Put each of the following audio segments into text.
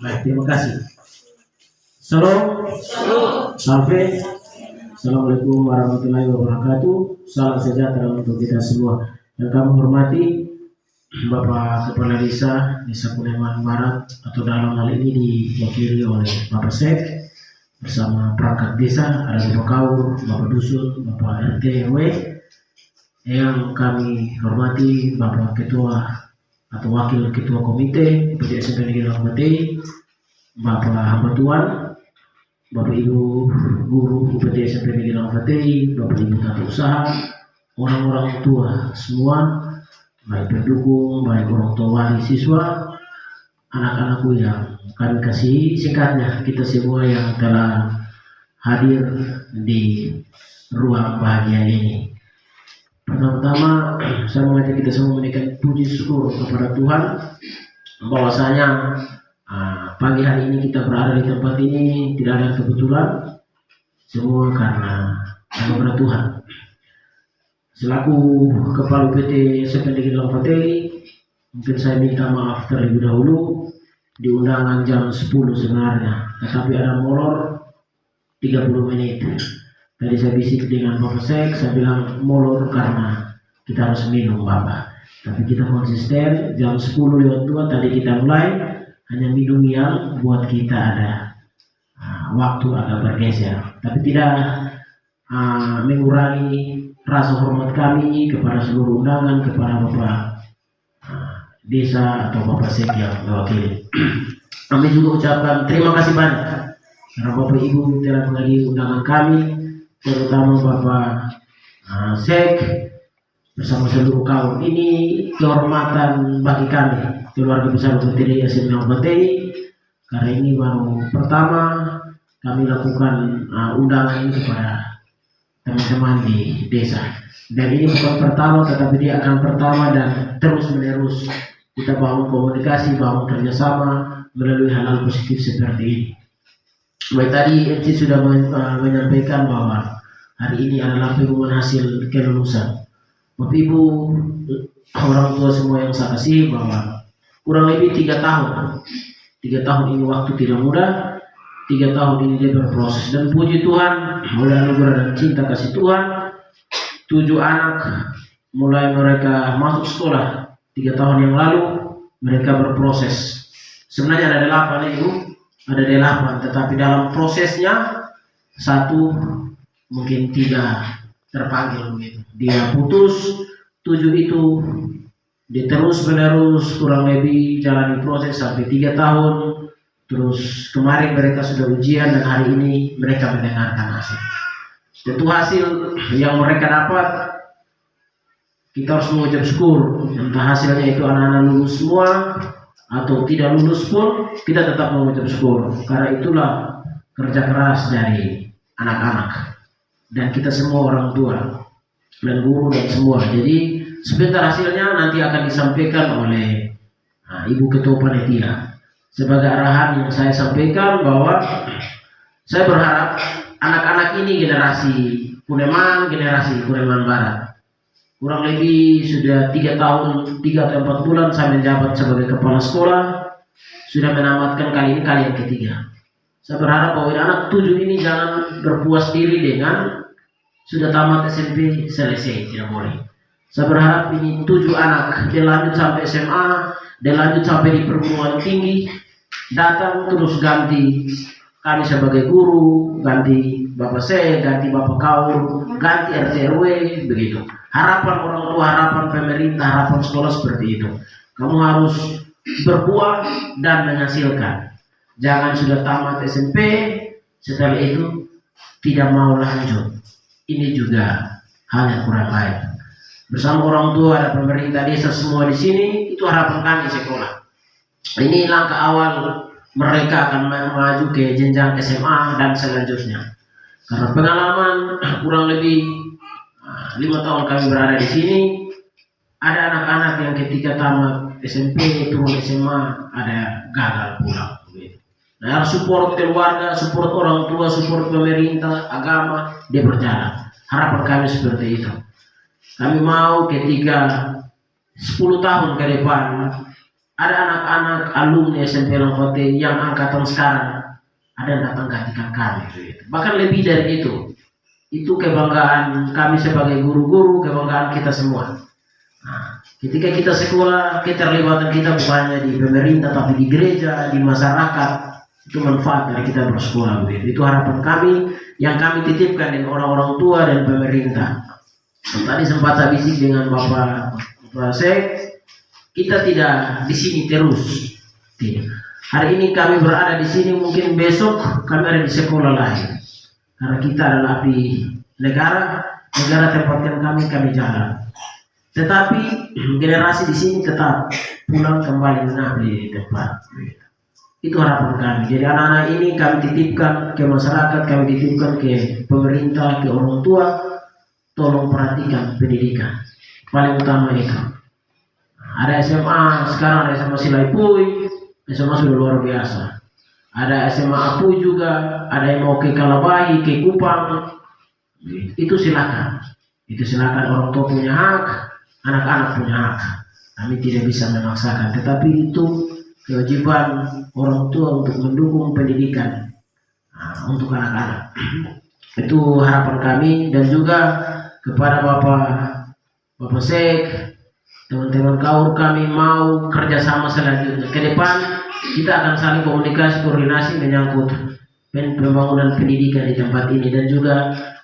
Baik, terima kasih. Salam, salve. Assalamualaikum warahmatullahi wabarakatuh. Salam sejahtera untuk kita semua. Yang kami hormati Bapak Kepala Desa Kuningan Barat, atau dalam hal ini diwakili oleh Bapak Sek bersama perangkat desa, ada Bapak Kaur, Bapak Dusun, Bapak RT RW. Yang kami hormati Bapak Ketua atau Wakil Ketua Komite PDSMP Negeri Langbatei, Bapak Hamba Tuan, Bapak Ibu Guru UPTSMP Negeri Langbatei, Bapak Ibu Tata Usaha, orang-orang tua semua, baik pendukung, baik orang tua wali siswa, anak-anakku yang kami kasihi, singkatnya kita semua yang telah hadir di ruang bahagia ini. Pertama-tama saya mengajak kita semua menaikkan puji syukur kepada Tuhan bahwasanya pagi hari ini kita berada di tempat ini tidak ada kebetulan, semua karena anugerah Tuhan. Selaku Kepala PT Sekendiki Langbatei, mungkin saya minta maaf terlebih dahulu di undangan jam 10 sebenarnya, tetapi ada molor 30 menit. Tadi saya bisik dengan Bapak Sek, saya bilang molor karena kita harus minum Bapak. Tapi kita konsisten, jam 10:02 tadi kita mulai, hanya minum yang buat kita ada waktu agak bergeser. Tapi tidak mengurangi rasa hormat kami kepada seluruh undangan, kepada Bapak Desa atau Bapak Sek yang mewakili. Kami juga ucapkan terima kasih banyak karena Bapak Ibu telah menghadiri undangan kami, terutama Bapak Sek bersama seluruh kaum. Ini kehormatan bagi kami keluarga besar PDSMP Langbatei, karena ini baru pertama kami lakukan undangan ini kepada teman-teman di desa, dan ini bukan pertama tetapi dia akan pertama dan terus menerus kita bangun komunikasi, bangun kerjasama melalui hal-hal positif seperti ini. Baik, tadi MC sudah menyampaikan bahwa hari ini adalah pengumuman hasil kelulusan. Bapak Ibu, orang tua semua yang saya kasih, bahwa kurang lebih 3 tahun. 3 tahun ini waktu tidak mudah. 3 tahun ini dia berproses, dan puji Tuhan mulai anugerah dan cinta kasih Tuhan, 7 anak mulai mereka masuk sekolah 3 tahun yang lalu mereka berproses. Sebenarnya ada 8 Ibu, ada 8, tetapi dalam prosesnya 1 mungkin tidak terpanggil begitu. Dia putus, 7 itu dia terus menerus kurang lebih jalani proses sampai 3 tahun. Terus kemarin mereka sudah ujian dan hari ini mereka mendengarkan hasil. Tentu hasil yang mereka dapat kita harus mengucap syukur. Entah hasilnya itu anak-anak lulus semua atau tidak lulus pun kita tetap mengucap syukur, karena itulah kerja keras dari anak-anak dan kita semua orang tua dan guru dan semua. Jadi sebentar hasilnya nanti akan disampaikan oleh Ibu Ketua Panitia. Sebagai arahan yang saya sampaikan bahwa saya berharap anak-anak ini generasi Kuningan Barat, kurang lebih sudah 3 tahun 3 atau 4 bulan saya menjabat sebagai kepala sekolah, sudah menamatkan kali ini kali yang ketiga. Saya berharap bahwa anak 7 ini jangan berpuas diri dengan sudah tamat SMP selesai, tidak boleh. Saya berharap ini 7 anak dia lanjut sampai SMA, dia lanjut sampai di perguruan tinggi, datang terus ganti kami sebagai guru, ganti Bapak Sek, ganti Bapak Kaur, ganti RT RW, begitu. Harapan orang tua, harapan pemerintah, harapan sekolah seperti itu. Kamu harus berbuah dan menghasilkan. Jangan sudah tamat SMP, setelah itu tidak mau lanjut. Ini juga hal yang kurang baik. Bersama orang tua dan pemerintah desa semua di sini, itu harapan kami sekolah. Ini langkah awal mereka akan maju ke jenjang SMA dan selanjutnya. Karena pengalaman kurang lebih 5 tahun kami berada di sini, ada anak-anak yang ketika tamat SMP turun SMA ada gagal pulang. Nah, harus support keluarga, support orang tua, support pemerintah, agama, dia berjalan. Harapan kami seperti itu. Kami mau ketika 10 tahun ke depan Ada anak-anak alumni SMP Langkote yang angkatan sekarang ada yang datang gantikan kami gitu. Bahkan lebih dari itu kebanggaan kami sebagai guru-guru, kebanggaan kita semua. Nah, ketika kita sekolah, keterlibatan kita bukan hanya di pemerintah tapi di gereja, di masyarakat, itu manfaat dari kita bersekolah begitu. Itu harapan kami yang kami titipkan dengan orang-orang tua dan pemerintah. Dan tadi sempat saya bisik dengan Bapak Sek, kita tidak di sini terus. Tidak. Hari ini kami berada di sini, mungkin besok kami ada di sekolah lain. Karena kita adalah abdi negara, negara tempatkan kami jalan. Tetapi generasi di sini tetap pulang kembali mengabdi di tempat. Itu harapan kami. Jadi anak-anak ini kami titipkan ke masyarakat, kami titipkan ke pemerintah, ke orang tua. Tolong perhatikan pendidikan. Paling utama itu. Ada SMA sekarang, ada SMA Silaipui, SMA sudah luar biasa. Ada SMA Apu juga, ada yang mau ke Kalabahi, ke Kupang. Itu silakan. Itu silakan, orang tua punya hak, anak-anak punya hak. Kami tidak bisa memaksakan, tetapi itu kewajiban orang tua untuk mendukung pendidikan untuk anak-anak. Itu harapan kami, dan juga kepada Bapak Sek, teman-teman kaur, kami mau kerjasama selanjutnya. Ke depan kita akan saling komunikasi, koordinasi menyangkut pembangunan pendidikan di tempat ini, dan juga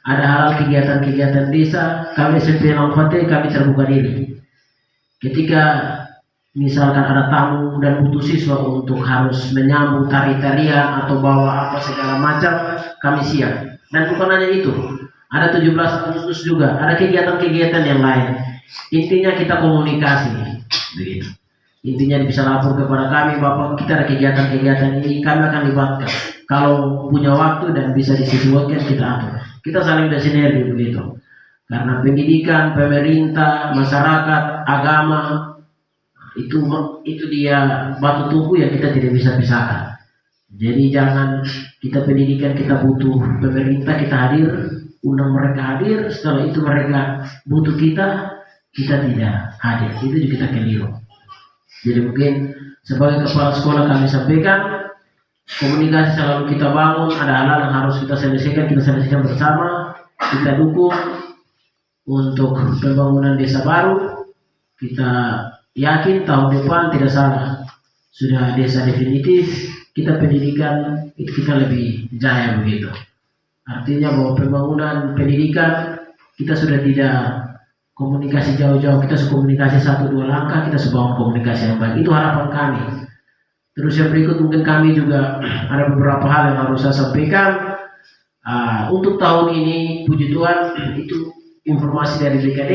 ada hal kegiatan-kegiatan desa. Kami SMP Langkote, kami terbuka diri. Ketika misalkan ada tamu dan butuh siswa untuk harus menyambut tari-tarian atau bawa apa segala macam, kami siap. Dan bukan hanya itu, ada 17 Agustus juga, ada kegiatan-kegiatan yang lain. Intinya kita komunikasi, begitu. Intinya bisa lapor kepada kami, Bapak, kita ada kegiatan-kegiatan ini, kami akan libatkan. Kalau punya waktu dan bisa disesuaikan, kita atur. Kita saling bersinergi begitu. Karena pendidikan, pemerintah, masyarakat, agama, itu dia batu tubuh yang kita tidak bisa pisahkan. Jadi jangan kita pendidikan, kita butuh pemerintah, kita hadir, undang mereka hadir. Setelah itu mereka butuh kita tidak hadir, itu juga kita keliru. Jadi mungkin sebagai kepala sekolah kami sampaikan, komunikasi selalu kita bangun. Ada hal-hal yang harus kita selesaikan bersama, kita dukung untuk pembangunan desa baru. Kita yakin tahun depan tidak salah sudah desa definitif, kita pendidikan kita lebih jaya begitu. Artinya bahwa pembangunan pendidikan kita sudah tidak komunikasi jauh-jauh, kita komunikasi 1-2 langkah, kita sebangun komunikasi yang baik. Itu harapan kami. Terus yang berikut mungkin kami juga ada beberapa hal yang harus saya sampaikan. Untuk tahun ini, puji Tuhan, itu informasi dari BKD,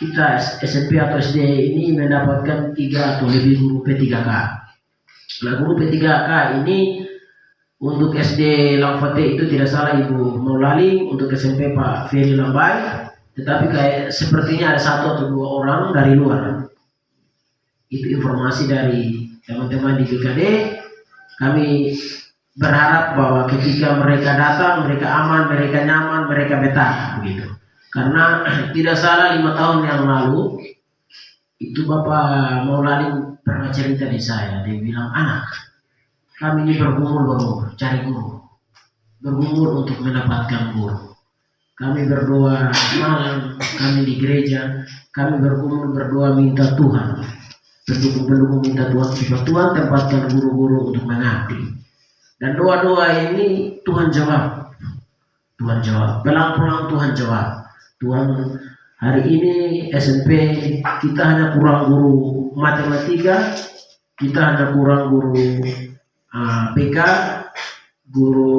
kita SMP atau SD ini mendapatkan 3 atau lebih guru P3K. Nah, guru P3K ini untuk SD Langkote itu tidak salah Ibu Maulali, untuk SMP Pak Ferry Lambai. Tetapi kayak sepertinya ada 1 atau 2 orang dari luar. Itu informasi dari teman-teman di BKD. Kami berharap bahwa ketika mereka datang, mereka aman, mereka nyaman, mereka betah begitu. Karena tidak salah 5 tahun yang lalu itu Bapak Maulani pernah cerita di saya. Dia bilang, anak, kami ini bergumul cari guru, bergumul untuk mendapatkan guru. Kami berdoa malam, kami di gereja, kami bergumul berdoa minta Tuhan, pendukung minta Tuhan supaya Tuhan tempatkan guru-guru untuk mengabdi. Dan doa-doa ini Tuhan jawab, pelan-pelan Tuhan jawab. Tuhan, hari ini SMP kita hanya kurang guru matematika, kita hanya kurang guru PK, guru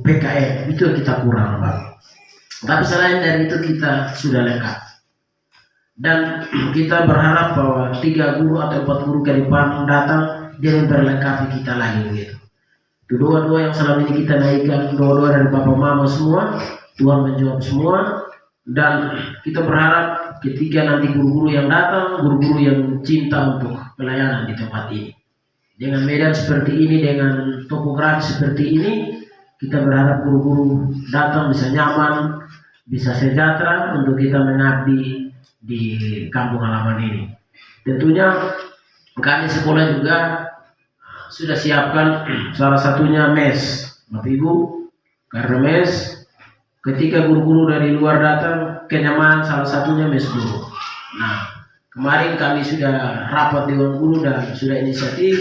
PKN, itu yang kita kurang, Pak. Tapi selain dari itu kita sudah lengkap. Dan kita berharap bahwa 3 guru atau 4 guru ke depan datang, dia memperlengkapi kita lagi begitu. Itu doa-doa yang selama ini kita naikkan, doa-doa dari Bapak Mama semua, Tuhan menjawab semua. Dan kita berharap ketika nanti guru-guru yang datang, guru-guru yang cinta untuk pelayanan di tempat ini. Dengan medan seperti ini, dengan topografi seperti ini, kita berharap guru-guru datang bisa nyaman, bisa sejahtera untuk kita mengabdi di kampung halaman ini. Tentunya kami sekolah juga sudah siapkan salah satunya mes, Bapak Ibu, karena mes ketika guru-guru dari luar datang, kenyamanan salah satunya mes guru. Nah, kemarin kami sudah rapat dewan guru dan sudah inisiatif.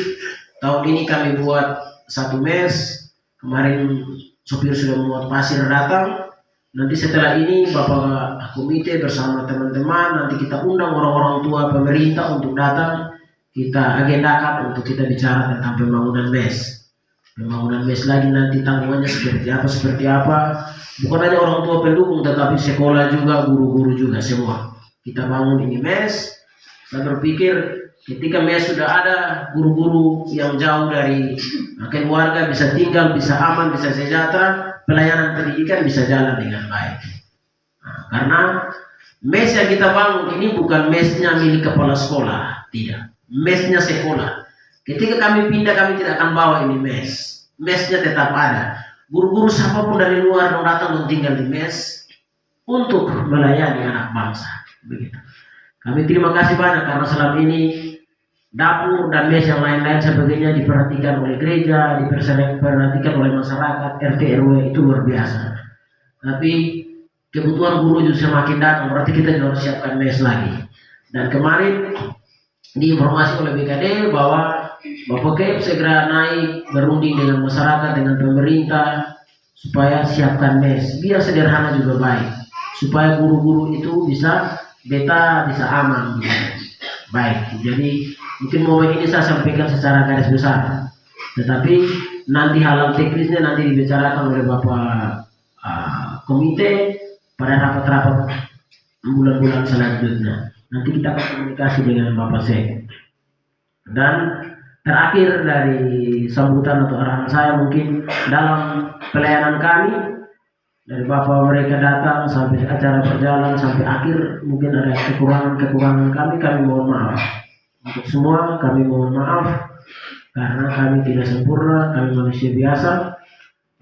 Tahun ini kami buat satu mes. Kemarin sopir sudah membuat pasir datang. Nanti setelah ini Bapak komite bersama teman-teman, nanti kita undang orang-orang tua pemerintah untuk datang. Kita agendakan untuk kita bicara tentang pembangunan mes. Pembangunan mes lagi nanti tanggungannya seperti apa. Bukan hanya orang tua pendukung, tetapi sekolah juga, guru-guru juga semua. Kita bangun ini mes. Saya berpikir ketika mes sudah ada, guru-guru yang jauh dari keluarga bisa tinggal, bisa aman, bisa sejahtera, pelayanan pendidikan bisa jalan dengan baik. Nah, karena mes yang kita bangun ini bukan mesnya milik kepala sekolah, tidak. Mesnya sekolah. Ketika kami pindah, kami tidak akan bawa ini mes. Mesnya tetap ada. Guru-guru siapapun dari luar yang datang dan tinggal di mes untuk melayani anak bangsa. Begitu. Kami terima kasih banyak karena selama ini dapur dan mes yang lain-lain sebagainya diperhatikan oleh gereja, diperhatikan oleh masyarakat, RT RW itu luar biasa. Tapi kebutuhan guru juga semakin datang, berarti kita juga harus siapkan mes lagi. Dan kemarin diinformasi oleh BKD bahwa Bapak Kep segera naik berunding dengan masyarakat, dengan pemerintah supaya siapkan mes. Biar sederhana juga baik, supaya guru-guru itu bisa beta, bisa aman. Baik, jadi mungkin momen ini saya sampaikan secara garis besar, tetapi nanti hal teknisnya nanti dibicarakan oleh Bapak komite pada rapat-rapat bulan-bulan selanjutnya. Nanti kita akan komunikasi dengan Bapak Sek. Dan terakhir dari sambutan atau arahan saya mungkin dalam pelayanan kami dari Bapak mereka datang sampai acara berjalan sampai akhir mungkin ada kekurangan kami mohon maaf. Untuk semua kami mohon maaf karena kami tidak sempurna, kami manusia biasa.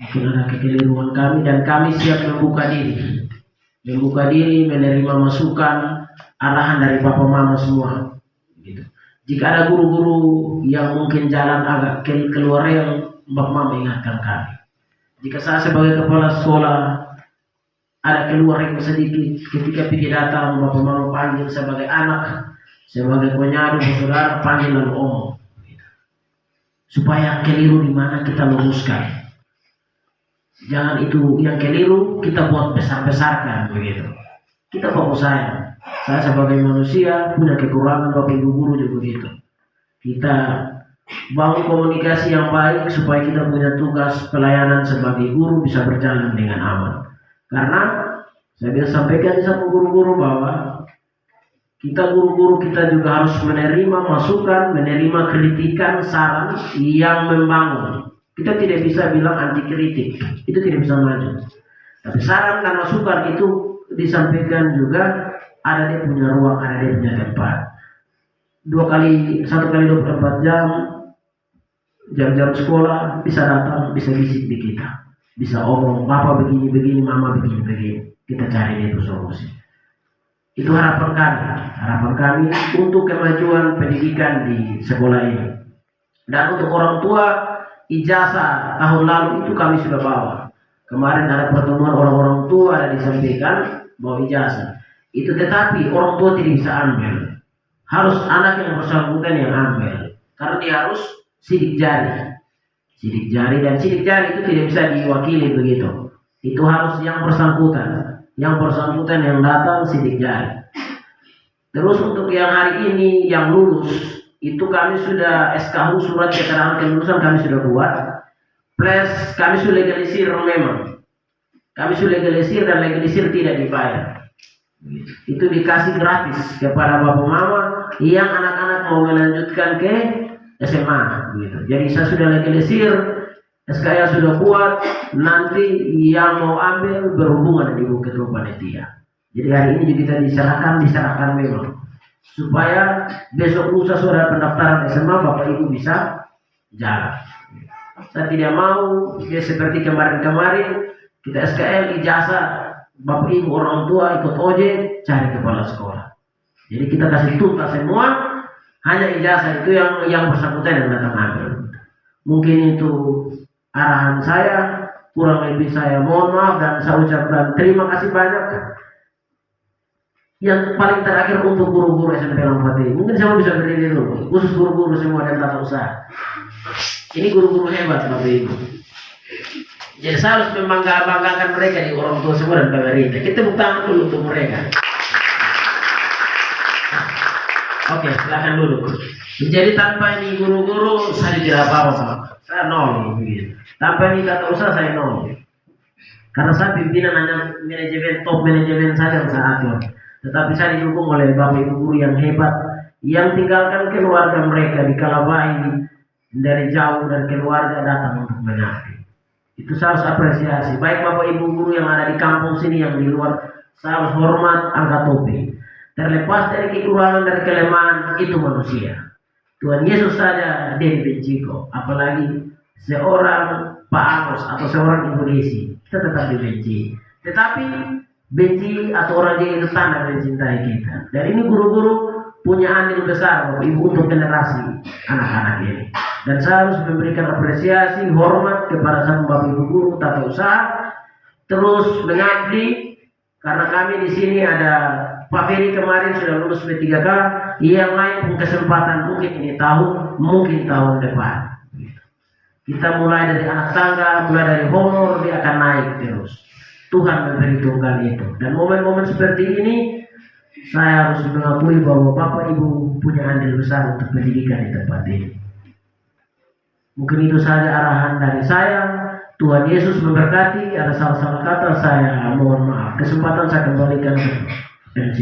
Mungkin ada kekeliruan kami dan kami siap membuka diri menerima masukan arahan dari Bapak Mama semua gitu. Jika ada guru-guru yang mungkin jalan agak keluar yang Bapak Mama ingatkan kami. Jika saya sebagai kepala sekolah ada keluar yang sedikit ketika pergi datang, Bapak Mama panggil sebagai anak, sebagai penyadu saudara, panggil lalu omong gitu. Supaya keliru di mana kita luruskan. Jangan itu yang keliru kita buat besar-besarkan begitu. Kita fokus saya sebagai manusia punya kekurangan, Bapak Ibu guru juga begitu. Kita bangun komunikasi yang baik supaya kita punya tugas pelayanan sebagai guru bisa berjalan dengan aman. Karena saya biasa sampaikan di satu guru-guru bahwa kita guru-guru kita juga harus menerima masukan, menerima kritikan, saran yang membangun. Kita tidak bisa bilang anti kritik, itu tidak bisa maju. Tapi saran dan masukan itu disampaikan juga ada dia punya ruang, ada dia punya tempat. 1 kali 24 jam sekolah bisa datang, bisa bisik di kita, bisa omong Bapak begini, Mama begini. Kita cari dia solusi. Itu harapan kami untuk kemajuan pendidikan di sekolah ini. Dan untuk orang tua, ijazah tahun lalu itu kami sudah bawa. Kemarin ada pertemuan orang-orang tua, ada disampaikan bahwa ijazah itu, tetapi orang tua tidak bisa ambil. Harus anak yang bersangkutan yang ambil, karena dia harus sidik jari, dan sidik jari itu tidak bisa diwakili begitu. Itu harus yang bersangkutan yang datang sidik jari. Terus untuk yang hari ini yang lulus itu kami sudah SKU, surat keterangan kelulusan kami sudah buat, plus kami sudah legalisir memang. Kami sudah legalisir dan legalisir tidak dibayar. Itu dikasih gratis kepada Bapak Mama yang anak-anak mau melanjutkan ke SMA gitu. Jadi saya sudah legalisir, SKA sudah buat, nanti yang mau ambil berhubungan dengan Ibu Ketua Panitia. Jadi hari ini juga kita diserahkan memang supaya besok lusa sudah pendaftaran SMA Bapak Ibu bisa jalan. Saya tidak mau ya seperti kemarin kita SKL ijazah Bapak Ibu orang tua ikut ojek cari kepala sekolah. Jadi kita kasih tuntas semua, hanya ijazah itu yang bersangkutan yang datang ambil. Mungkin itu arahan saya, kurang lebih saya mohon maaf dan saya ucapkan terima kasih banyak. Yang paling terakhir untuk guru-guru SMP Lampati, mungkin saya bisa berdiri dulu, khusus guru-guru semua dan tata usaha. Ini guru-guru hebat Bapak Ibu. Jadi saya harus membanggakan mereka di orang tua semua dan pemerintah. Kita tepuk tangan dulu untuk mereka. Oke, silakan dulu. Jadi tanpa ini guru-guru saya tidak apa-apa Pak. Saya nol gitu. Tanpa ini tata usaha saya nol. Karena saya pimpinan hanya manajemen, top manajemen saja yang saya atur. Tetapi saya didukung oleh Bapak Ibu guru yang hebat, yang tinggalkan keluarga mereka di Kalabai dari jauh dari keluarga datang untuk mengabdi. Itu saya harus apresiasi. Baik Bapak Ibu guru yang ada di kampung sini yang di luar, saya harus hormat, angkat topi. Terlepas dari kekurangan dan kelemahan itu manusia. Tuhan Yesus saja dia dibenci kok. Apalagi seorang Pak Amos atau seorang Ibu Desi, kita tetap dibenci. Tetapi benci atau orang dia itu tanda mencintai kita. Dan ini guru-guru punya andil besar Bapak Ibu untuk generasi anak-anak ini. Dan saya harus memberikan apresiasi, hormat kepada sang Bapak Ibu guru tata usaha, terus mengabdi. Karena kami di sini ada Pak Ferry kemarin sudah lulus P3K, yang lain pun kesempatan mungkin ini tahun, mungkin tahun depan. Kita mulai dari anak tangga, mulai dari honor, dia akan naik terus. Tuhan memperhitungkan itu. Dan momen-momen seperti ini, saya harus mengakui bahwa Bapak Ibu punya andil besar untuk pendidikan di tempat ini. Mungkin itu saja arahan dari saya. Tuhan Yesus memberkati. Ada salah-salah kata saya mohon maaf. Kesempatan saya kembalikan ke MC.